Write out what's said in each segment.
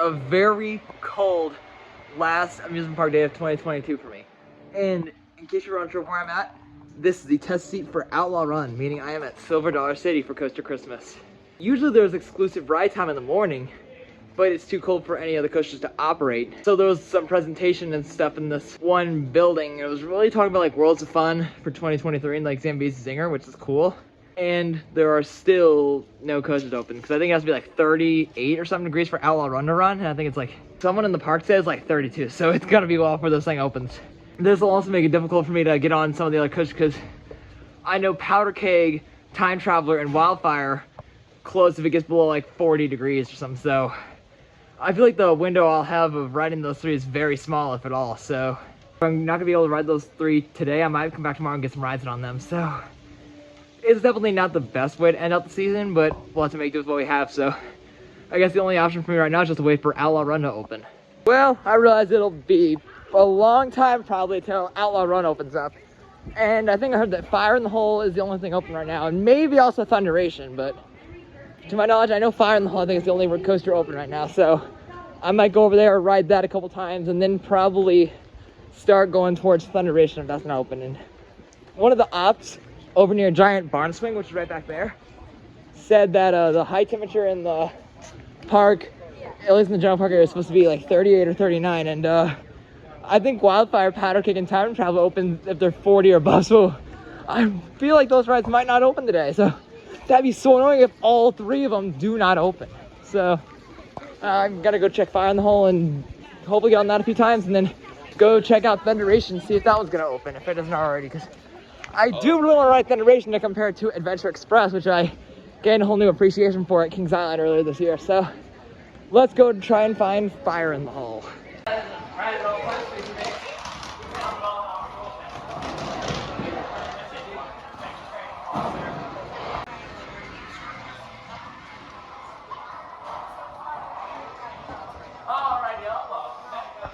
a very cold last amusement park day of 2022 for me. And in case you're unsure where I'm at, this is the test seat for Outlaw Run, meaning I am at Silver Dollar City for Coaster Christmas. Usually there's exclusive ride time in the morning, but it's too cold for any other coasters to operate. So there was some presentation and stuff in this one building. It was really talking about like Worlds of Fun for 2023 and like Zambezi Zinger, which is cool. And there are still no coasters open because I think it has to be like 38 or something degrees for Outlaw Run to run. And I think it's like, someone in the park says like 32. So it's gonna be a while before this thing opens. This will also make it difficult for me to get on some of the other coasters because I know Powder Keg, Time Traveler, and Wildfire close if it gets below like 40 degrees or something. So I feel like the window I'll have of riding those three is very small, if at all. So if I'm not gonna be able to ride those three today, I might come back tomorrow and get some rides on them. So it's definitely not the best way to end out the season, but we'll have to make do with what we have. So I guess the only option for me right now is just to wait for Outlaw Run to open. Well, I realize it'll be a long time probably till Outlaw Run opens up. And I think I heard that Fire in the Hole is the only thing open right now, and maybe also Thunderation, but to my knowledge, I know Fire in the Hole I think is the only coaster open right now. So I might go over there, ride that a couple times, and then probably start going towards Thunderation if that's not open. And one of the ops over near Giant Barn Swing, which is right back there, said that the high temperature in the park, at least in the general park area, is supposed to be like 38 or 39. And I think Wildfire, Powder Keg, and Time Travel open if they're 40 or above. So I feel like those rides might not open today. So that'd be so annoying if all three of them do not open. So I'm gonna go check Fire in the Hole and hopefully get on that a few times, and then go check out Thunderation, see if that one's gonna open, if it doesn't already, because I do really want to ride Thunderation to compare it to Adventure Express, which I gained a whole new appreciation for at Kings Island earlier this year. So let's go try and find Fire in the Hole.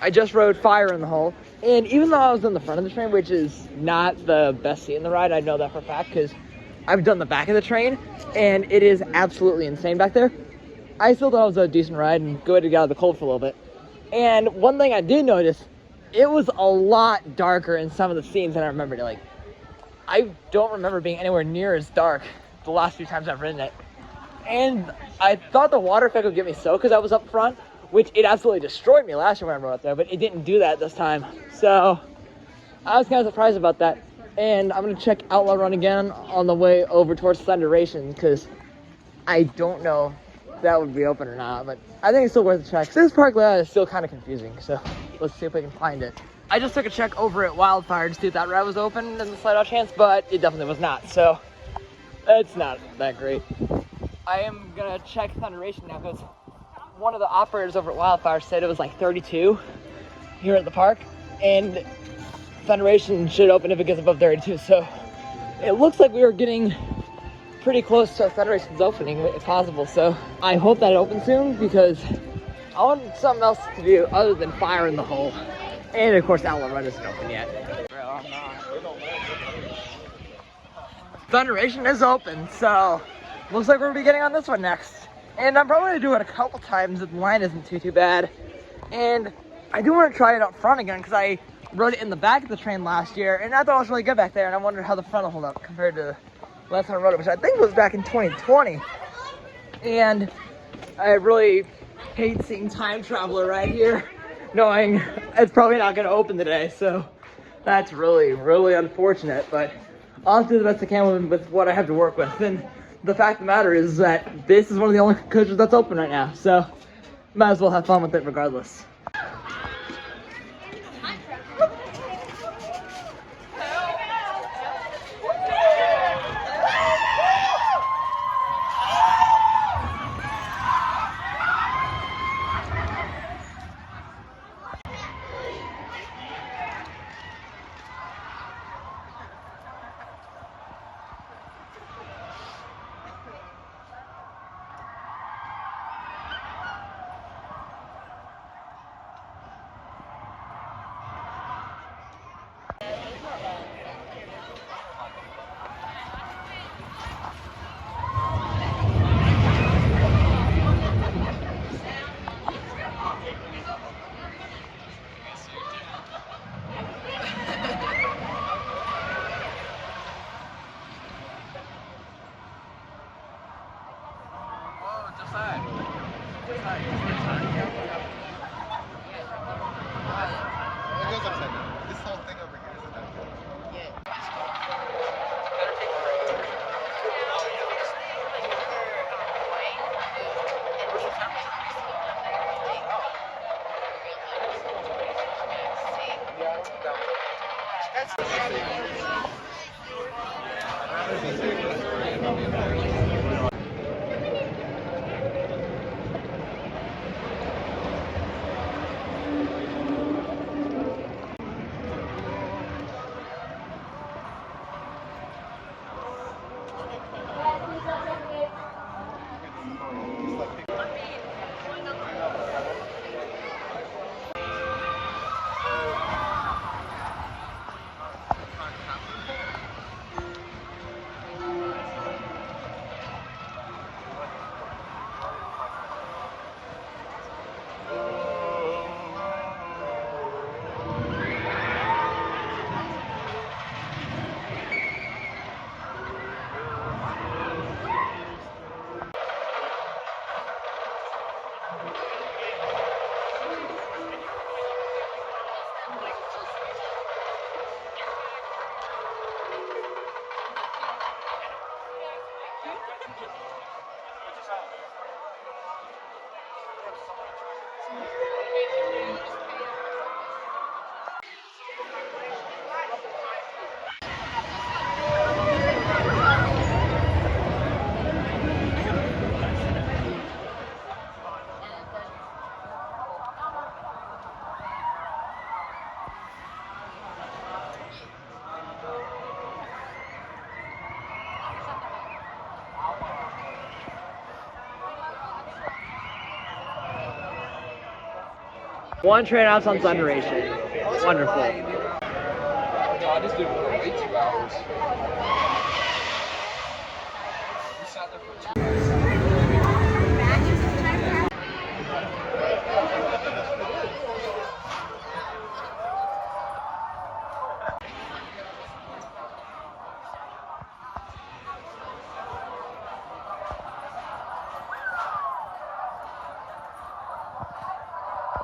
I just rode Fire in the Hole, and even though I was in the front of the train, which is not the best seat in the ride, I know that for a fact because I've done the back of the train, and it is absolutely insane back there. I still thought it was a decent ride and good to get out of the cold for a little bit. And one thing I did notice, it was a lot darker in some of the scenes than I remembered. Like, I don't remember being anywhere near as dark the last few times I've ridden it. And I thought the water effect would get me soaked because I was up front, which it absolutely destroyed me last year when I rode up there, but it didn't do that this time. So I was kind of surprised about that. And I'm gonna check Outlaw Run again on the way over towards Thunderation because I don't know if that would be open or not, but I think it's still worth a check. This park layout is still kind of confusing, so let's see if we can find it. I just took a check over at Wildfire to see if that ride was open in the slight odd chance, but it definitely was not, so it's not that great. I am gonna check Thunderation now because one of the operators over at Wildfire said it was like 32 here at the park, and Thunderation should open if it gets above 32. So it looks like we were getting pretty close to Thunderation's opening if possible. So I hope that it opens soon because I want something else to do other than Fire in the Hole. And of course, Outlaw Run isn't open yet. Thunderation is open, so looks like we're gonna be getting on this one next. And I'm probably gonna do it a couple times if the line isn't too bad. And I do want to try it up front again because I rode it in the back of the train last year and I thought it was really good back there, and I wondered how the front will hold up compared to last time I rode it, which I think was back in 2020. And I really hate seeing Time Traveler right here, knowing it's probably not gonna open today, so that's really, really unfortunate, but I'll do the best I can with what I have to work with. And the fact of the matter is that this is one of the only coasters that's open right now, so might as well have fun with it regardless. One train house on Thunderation. Wonderful. I just didn't want to wait 2 hours. We sat there for 2 hours.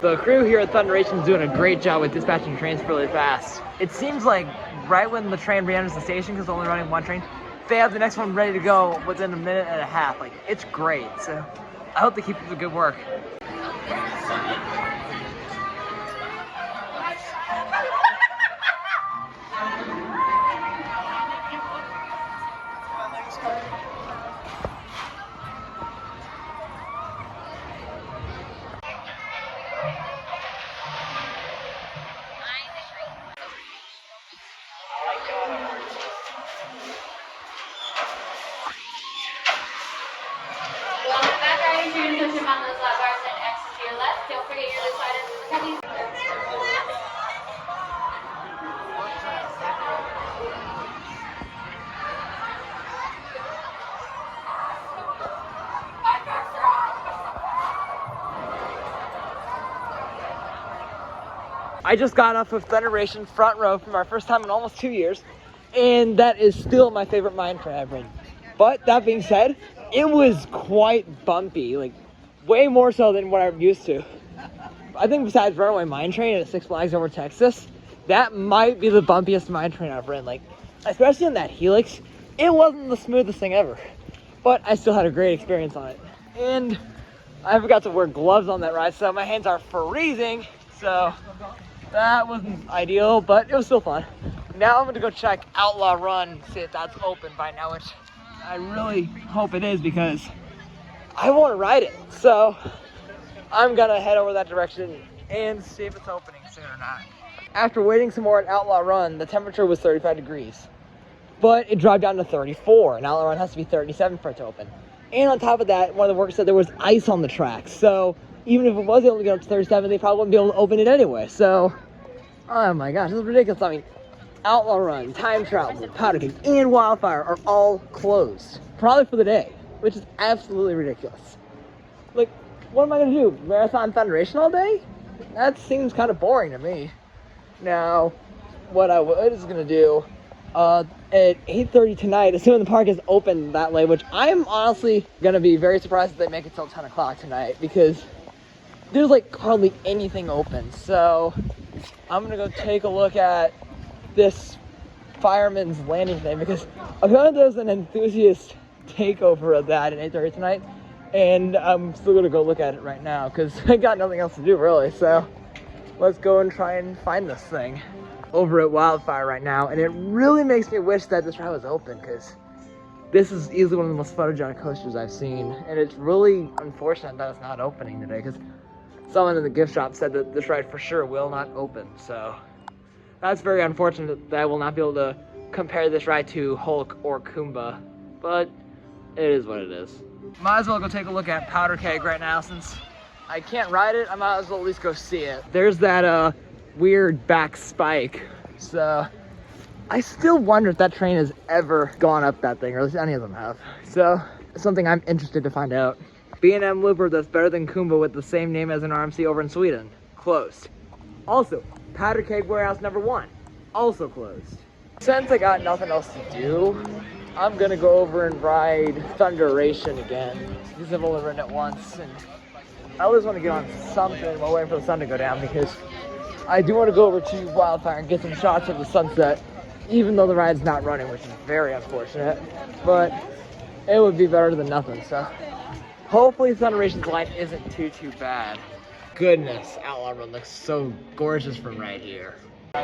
The crew here at Thunderation is doing a great job with dispatching trains really fast. It seems like right when the train re-enters the station, because they're only running one train, they have the next one ready to go within a minute and a half. Like, it's great. So I hope they keep up the good work. On those bars and exit to your left. Don't forget your loose items in the cubbies. I just got off of Thunderation front row from our first time in almost 2 years, and that is still my favorite mine train I've ridden. But that being said, it was quite bumpy, like way more so than what I'm used to. I think besides Runaway Mine Train at Six Flags Over Texas, that might be the bumpiest mine train I've ridden. Like, especially in that Helix, it wasn't the smoothest thing ever, but I still had a great experience on it. And I forgot to wear gloves on that ride, so my hands are freezing, so that wasn't ideal, but it was still fun. Now I'm gonna go check Outlaw Run, see if that's open by now, which I really hope it is because I want to ride it. So I'm gonna head over that direction and see if it's opening soon or not. After waiting some more at Outlaw Run, the temperature was 35 degrees, but it dropped down to 34, and Outlaw Run has to be 37 for it to open. And on top of that, one of the workers said there was ice on the tracks, so even if it was able to get up to 37, they probably wouldn't be able to open it anyway. So, oh my gosh, this is ridiculous. I mean, Outlaw Run, Time Travel, Powder Cake, and Wildfire are all closed, probably for the day, which is absolutely ridiculous. Like, what am I gonna do? Marathon Thunderation all day? That seems kind of boring to me. Now, what I was gonna do, at 8:30 tonight, assuming the park is open that late, which I'm honestly gonna be very surprised if they make it till 10 o'clock tonight, because there's like hardly anything open. So I'm gonna go take a look at this Fireman's Landing thing, because apparently there's an enthusiast takeover of that at 8:30 tonight, and I'm still gonna go look at it right now because I got nothing else to do really. So let's go and try and find this thing. over at Wildfire right now, and it really makes me wish that this ride was open, because this is easily one of the most photogenic coasters I've seen, and it's really unfortunate that it's not opening today, because someone in the gift shop said that this ride for sure will not open, so that's very unfortunate that I will not be able to compare this ride to Hulk or Kumba, but it is what it is. Might as well go take a look at Powder Keg right now, since I can't ride it. I might as well at least go see it. There's that weird back spike, so I still wonder if that train has ever gone up that thing, or at least any of them have. So it's something I'm interested to find out. B&M looper that's better than Kumba with the same name as an RMC over in Sweden, closed. Also, Powder Keg Warehouse number 1, also closed. Since I got nothing else to do, I'm gonna go over and ride Thunderation again, because I've only ridden it once, and I always want to get on something while waiting for the sun to go down, because I do want to go over to Wildfire and get some shots of the sunset, even though the ride's not running, which is very unfortunate, but it would be better than nothing, so hopefully Thunderation's line isn't too bad. Goodness, Outlaw Run looks so gorgeous from right here. You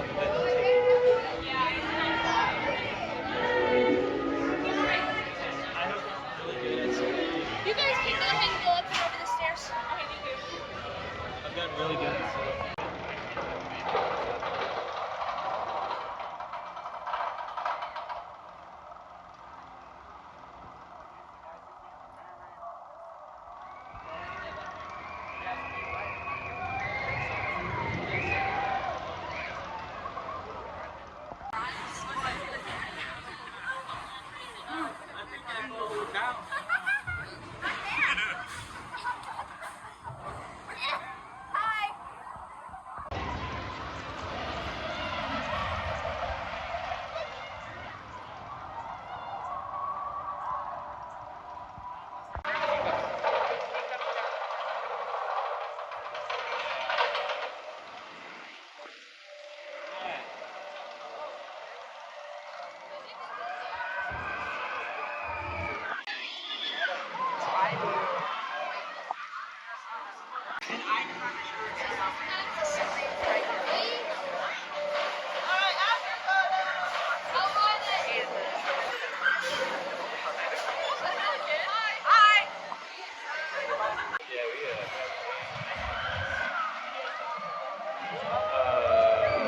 guys can go ahead and go up and over the stairs. I've gotten really good at this.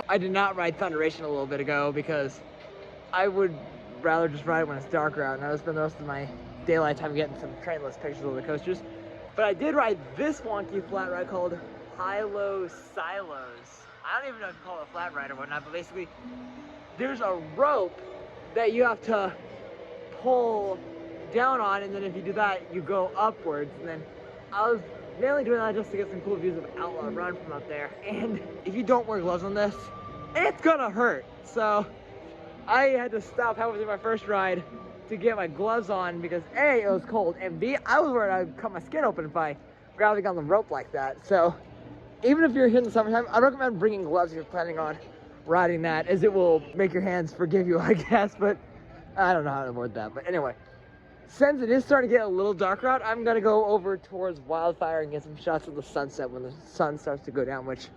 I did not ride Thunderation a little bit ago because I would rather just ride it when it's darker out, and I would spend the rest of my daylight time getting some trainless pictures of the coasters. But I did ride this wonky flat ride called High-Low Silos. I don't even know if you call it a flat ride or whatnot, but basically there's a rope that you have to pull down on, and then if you do that, you go upwards. And then I was mainly doing that just to get some cool views of Outlaw Run from up there. And if you don't wear gloves on this, it's gonna hurt. So I had to stop halfway through my first ride to get my gloves on because A, it was cold, and B, I was worried I'd cut my skin open if I grabbed on the rope like that. So even if you're here in the summertime, I recommend bringing gloves if you're planning on riding that, as it will make your hands forgive you, I guess, but I don't know how to word that. But anyway, since it is starting to get a little darker out, I'm gonna go over towards Wildfire and get some shots of the sunset when the sun starts to go down, which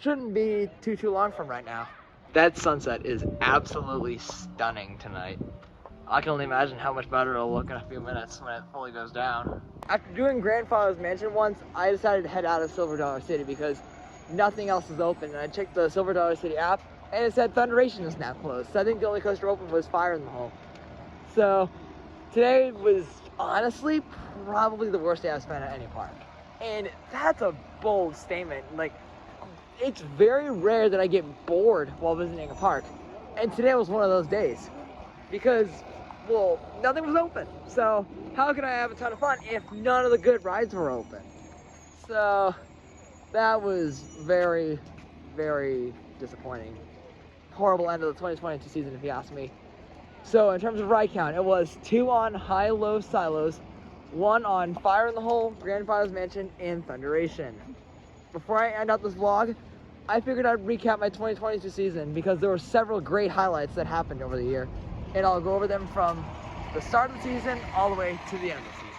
shouldn't be too long from right now. That sunset is absolutely stunning tonight. I can only imagine how much better it'll look in a few minutes when it fully goes down. After doing Grandfather's Mansion once, I decided to head out of Silver Dollar City because nothing else is open, and I checked the Silver Dollar City app and it said Thunderation is now closed. So I think the only coaster open was Fire in the Hole. So today was honestly probably the worst day I've spent at any park. And that's a bold statement. Like, it's very rare that I get bored while visiting a park. And today was one of those days because, well, nothing was open. So how can I have a ton of fun if none of the good rides were open? So that was very, very disappointing. Horrible end of the 2022 season, if you ask me. So in terms of ride count, it was 2 on High-Low Silos, 1 on Fire in the Hole, Grandfather's Mansion, and Thunderation. Before I end out this vlog, I figured I'd recap my 2022 season because there were several great highlights that happened over the year, and I'll go over them from the start of the season all the way to the end of the season.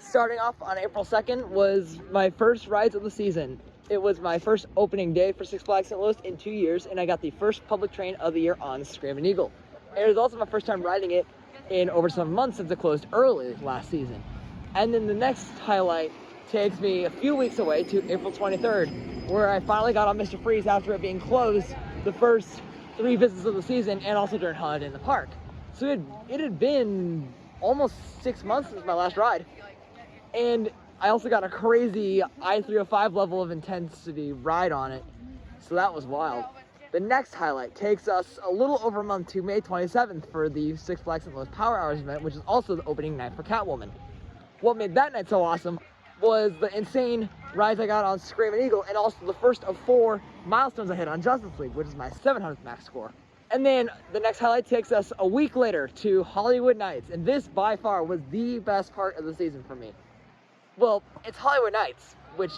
Starting off on April 2nd was my first rides of the season. it was my first opening day for Six Flags St. Louis in 2 years, and I got the first public train of the year on Screaming Eagle. And it was also my first time riding it in over 7 months since it closed early last season. And then the next highlight takes me a few weeks away to April 23rd, where I finally got on Mr. Freeze after it being closed the first 3 visits of the season and also during holiday in the park. So it had been almost 6 months since my last ride. And I also got a crazy I-305 level of intensity ride on it. So that was wild. The next highlight takes us a little over a month to May 27th for the Six Flags St. Louis Power Hours event, which is also the opening night for Catwoman. What made that night so awesome was the insane rides I got on Screaming Eagle, and also the first of 4 milestones I hit on Justice League, which is my 700th max score. And then the next highlight takes us a week later to Hollywood Nights, and this by far was the best part of the season for me. Well, it's Hollywood Nights, which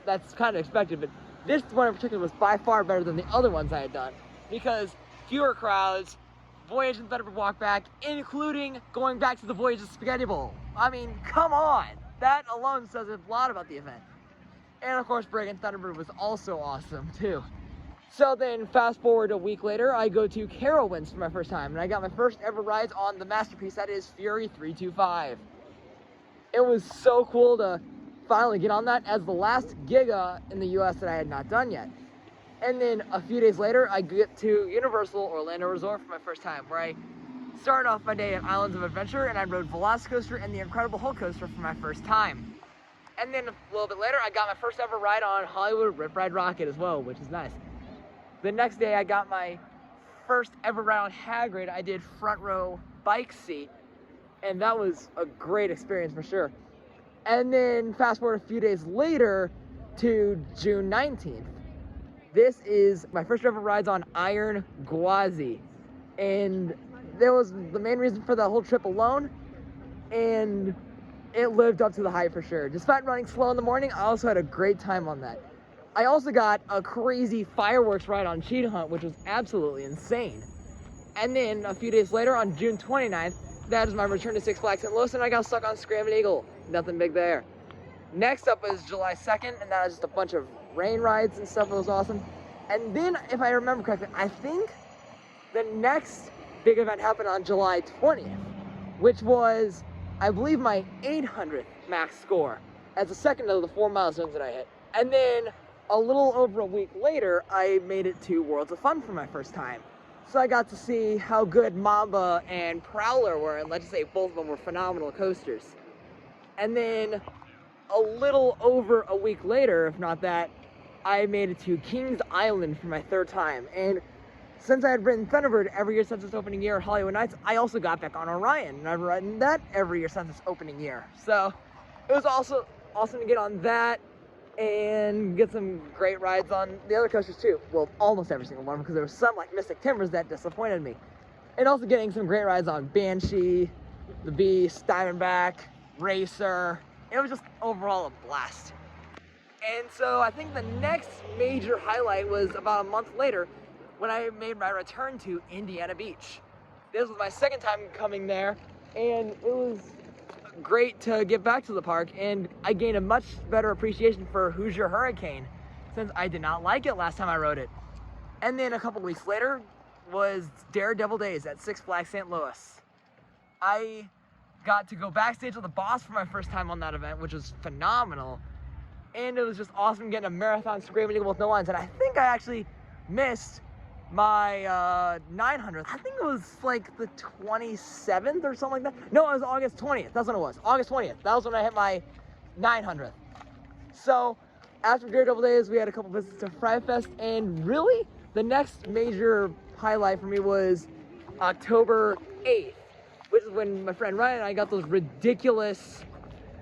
that's kind of expected, but this one in particular was by far better than the other ones I had done, because fewer crowds, Voyage and Thunderbird walk back, including going back to the Voyage's Spaghetti Bowl. I mean, come on! That alone says a lot about the event. And of course, Breaking Thunderbird was also awesome too. So then, fast forward a week later, I go to Carowinds for my first time, and I got my first ever rides on the masterpiece that is Fury 325. It was so cool to finally get on that as the last Giga in the US that I had not done yet. And then a few days later, I get to Universal Orlando Resort for my first time, where I started off my day at Islands of Adventure, and I rode Velocicoaster and the Incredible Hulk Coaster for my first time. And then a little bit later, I got my first ever ride on Hollywood Rip Ride Rocket as well, which is nice. The next day, I got my first ever ride on Hagrid. I did front row bike seat, and that was a great experience for sure. And then fast forward a few days later to June 19th. This is my first ever rides on Iron Gwazi, and there was the main reason for the whole trip alone, and it lived up to the hype for sure. Despite running slow in the morning, I also had a great time on that. I also got a crazy fireworks ride on Cheetah Hunt, which was absolutely insane. And then a few days later, on June 29th, that is my return to Six Flags St. Louis, and I got stuck on Screaming Eagle. Nothing big there. Next up is July 2nd, and that was just a bunch of rain rides and stuff. It was awesome. And then, if I remember correctly, I think the next big event happened on July 20th, which was, I believe, my 800th max score as the second of the 4 milestones that I hit. And then a little over a week later, I made it to Worlds of Fun for my first time. So I got to see how good Mamba and Prowler were, and let's just say both of them were phenomenal coasters. And then a little over a week later, if not that, I made it to Kings Island for my 3rd time. And since I had ridden Thunderbird every year since its opening year at Hollywood Nights, I also got back on Orion, and I've ridden that every year since its opening year. So it was also awesome to get on that and get some great rides on the other coasters too. Well, almost every single one, because there was some like Mystic Timbers that disappointed me. And also getting some great rides on Banshee, the Beast, Diamondback, Racer. It was just overall a blast. And so I think the next major highlight was about a month later when I made my return to Indiana Beach. This was my 2nd time coming there, and it was great to get back to the park, and I gained a much better appreciation for Hoosier Hurricane since I did not like it last time I rode it. And then a couple weeks later was Daredevil Days at Six Flags St. Louis. I got to go backstage with the boss for my first time on that event, which was phenomenal. And it was just awesome getting a marathon Screaming Eagle with no lines. And I think I actually missed my 900th. I think it was like the 27th or something like that. No, it was August 20th. That's when it was. August 20th. That was when I hit my 900th. So after Daredevil Days, we had a couple visits to Fry Fest. And really, the next major highlight for me was October 8th, which is when my friend Ryan and I got those ridiculous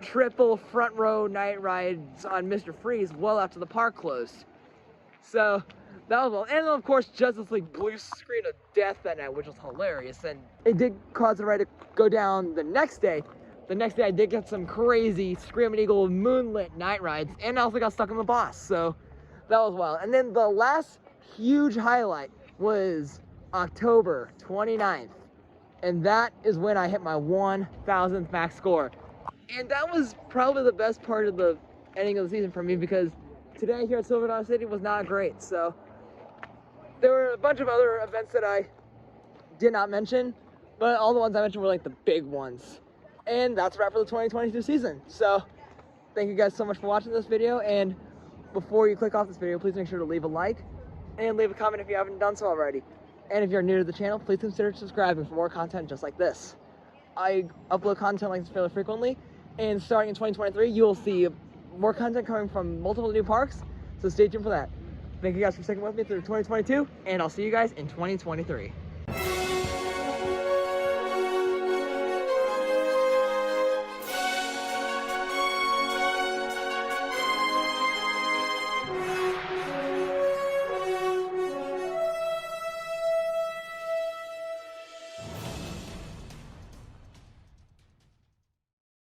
triple front row night rides on Mr. Freeze well after the park closed. So that was well. And then of course Justice League blue screen of death that night, which was hilarious. And it did cause the ride to go down the next day. The next day I did get some crazy Screaming Eagle moonlit night rides, and I also got stuck in the boss. So that was wild. And then the last huge highlight was October 29th. And that is when I hit my 1,000th max score. And that was probably the best part of the ending of the season for me, because today here at Silver Dollar City was not great. So there were a bunch of other events that I did not mention, but all the ones I mentioned were like the big ones. And that's a wrap for the 2022 season. So thank you guys so much for watching this video. And before you click off this video, please make sure to leave a like and leave a comment if you haven't done so already. And if you're new to the channel, please consider subscribing for more content just like this. I upload content like this fairly frequently, and starting in 2023, you will see more content coming from multiple new parks, so stay tuned for that. Thank you guys for sticking with me through 2022, and I'll see you guys in 2023.